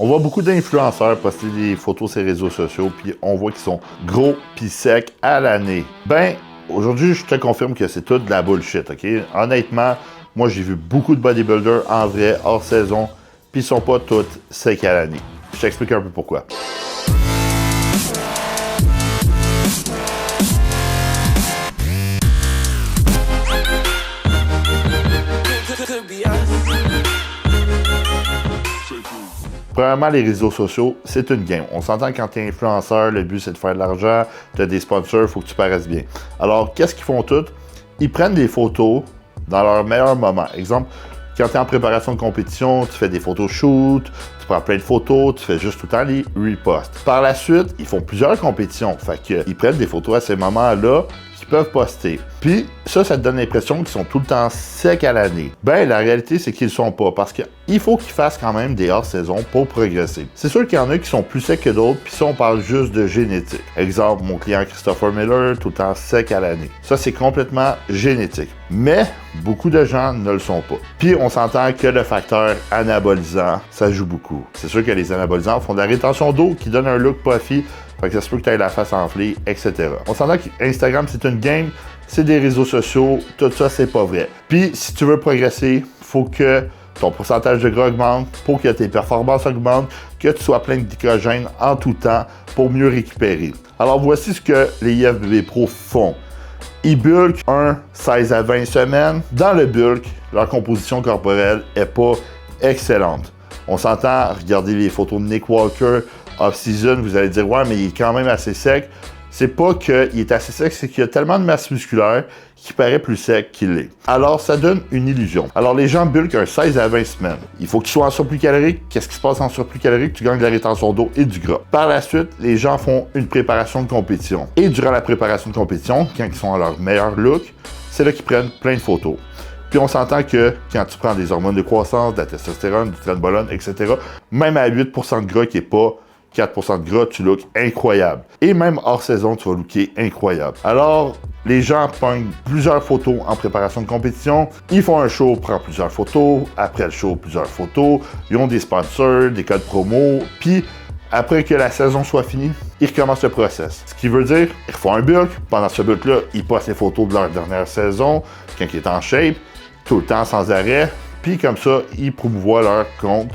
On voit beaucoup d'influenceurs poster des photos sur les réseaux sociaux, puis on voit qu'ils sont gros pis secs à l'année. Ben, aujourd'hui, je te confirme que c'est tout de la bullshit, OK? Honnêtement, moi, j'ai vu beaucoup de bodybuilders en vrai, hors saison, puis ils sont pas tous secs à l'année. Je t'explique un peu pourquoi. Premièrement, les réseaux sociaux, c'est une game. On s'entend quand tu es influenceur, le but c'est de faire de l'argent, tu as des sponsors, il faut que tu paraisses bien. Alors, qu'est-ce qu'ils font tous? Ils prennent des photos dans leur meilleur moment. Exemple, quand tu es en préparation de compétition, tu fais des photos shoot, tu prends plein de photos, tu fais juste tout le temps les reposts. Par la suite, ils font plusieurs compétitions. Fait qu'ils prennent des photos à ces moments-là qu'ils peuvent poster. Puis ça te donne l'impression qu'ils sont tout le temps secs à l'année. Ben, la réalité, c'est qu'ils le sont pas parce qu'il faut qu'ils fassent quand même des hors-saison pour progresser. C'est sûr qu'il y en a qui sont plus secs que d'autres, puis ça, on parle juste de génétique. Exemple, mon client Christopher Miller, tout le temps sec à l'année. Ça, c'est complètement génétique. Mais beaucoup de gens ne le sont pas. Puis on s'entend que le facteur anabolisant, ça joue beaucoup. C'est sûr que les anabolisants font de la rétention d'eau qui donne un look puffy. Fait que ça se peut que tu aies la face enflée, etc. On s'entend qu'Instagram, c'est une game, c'est des réseaux sociaux, tout ça, c'est pas vrai. Puis, si tu veux progresser, faut que ton pourcentage de gras augmente, pour que tes performances augmentent, que tu sois plein de glycogène en tout temps pour mieux récupérer. Alors, voici ce que les IFBB Pro font. Ils bulk un 16 à 20 semaines. Dans le bulk, leur composition corporelle est pas excellente. On s'entend, regardez les photos de Nick Walker, off-season, vous allez dire « Ouais, mais il est quand même assez sec ». C'est pas qu'il est assez sec, c'est qu'il y a tellement de masse musculaire qu'il paraît plus sec qu'il l'est. Alors, ça donne une illusion. Alors, les gens bulk un 16 à 20 semaines. Il faut que tu sois en surplus calorique. Qu'est-ce qui se passe en surplus calorique? Tu gagnes de la rétention d'eau et du gras. Par la suite, les gens font une préparation de compétition. Et durant la préparation de compétition, quand ils sont à leur meilleur look, c'est là qu'ils prennent plein de photos. Puis on s'entend que quand tu prends des hormones de croissance, de la testostérone, du trenbolone, etc., même à 8% de gras qui n'est pas 4% de gras, tu looks incroyable. Et même hors saison, tu vas looker incroyable. Alors, les gens prennent plusieurs photos en préparation de compétition. Ils font un show, prennent plusieurs photos. Après le show, plusieurs photos. Ils ont des sponsors, des codes promo. Puis, après que la saison soit finie, ils recommencent le process. Ce qui veut dire, ils font un bulk. Pendant ce bulk-là, ils postent les photos de leur dernière saison, quand ils étaient en shape, tout le temps sans arrêt. Puis comme ça, ils promouvoient leur compte.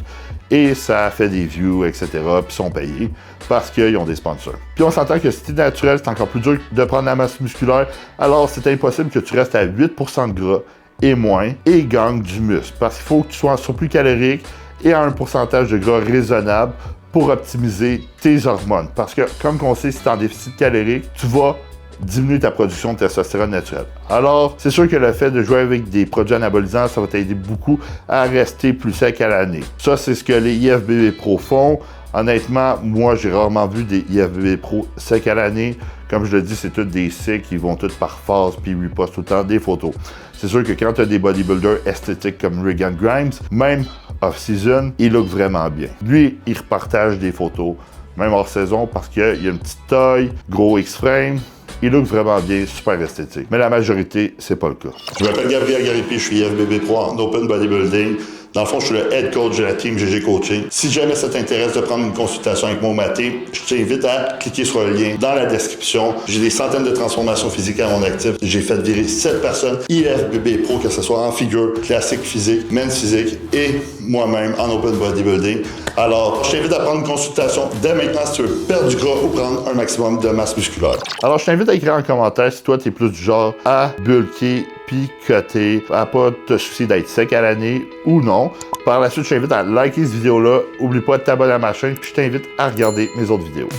Et ça fait des views, etc. Puis sont payés parce qu'ils ont des sponsors. Puis on s'entend que si t'es naturel, c'est encore plus dur de prendre la masse musculaire. Alors c'est impossible que tu restes à 8% de gras et moins et gagne du muscle. Parce qu'il faut que tu sois en surplus calorique et à un pourcentage de gras raisonnable pour optimiser tes hormones. Parce que comme on sait, si tu es en déficit calorique, tu vas diminuer ta production de testostérone naturelle. Alors, c'est sûr que le fait de jouer avec des produits anabolisants, ça va t'aider beaucoup à rester plus sec à l'année. Ça, c'est ce que les IFBB Pro font. Honnêtement, moi, j'ai rarement vu des IFBB Pro secs à l'année. Comme je le dis, c'est tous des secs qui vont tous par phase puis ils repostent tout le temps des photos. C'est sûr que quand tu as des bodybuilders esthétiques comme Regan Grimes, même off-season, il look vraiment bien. Lui, il repartage des photos, même hors saison, parce qu'il y a une petite taille, gros X-frame. Il look vraiment bien, super esthétique. Mais la majorité, c'est pas le cas. Je m'appelle Gabriel Garipi, je suis IFBB Pro en Open Bodybuilding. Dans le fond, je suis le head coach de la team GG Coaching. Si jamais ça t'intéresse de prendre une consultation avec moi au maté, je t'invite à cliquer sur le lien dans la description. J'ai des centaines de transformations physiques à mon actif. J'ai fait virer 7 personnes IFBB Pro, que ce soit en figure, classique physique, men's physique et moi-même en Open Bodybuilding. Alors, je t'invite à prendre une consultation dès maintenant si tu veux perdre du gras ou prendre un maximum de masse musculaire. Alors, je t'invite à écrire en commentaire si toi, tu es plus du genre à bulker puis cutter, à pas te soucier d'être sec à l'année ou non. Par la suite, je t'invite à liker cette vidéo-là. Oublie pas de t'abonner à ma chaîne, puis je t'invite à regarder mes autres vidéos.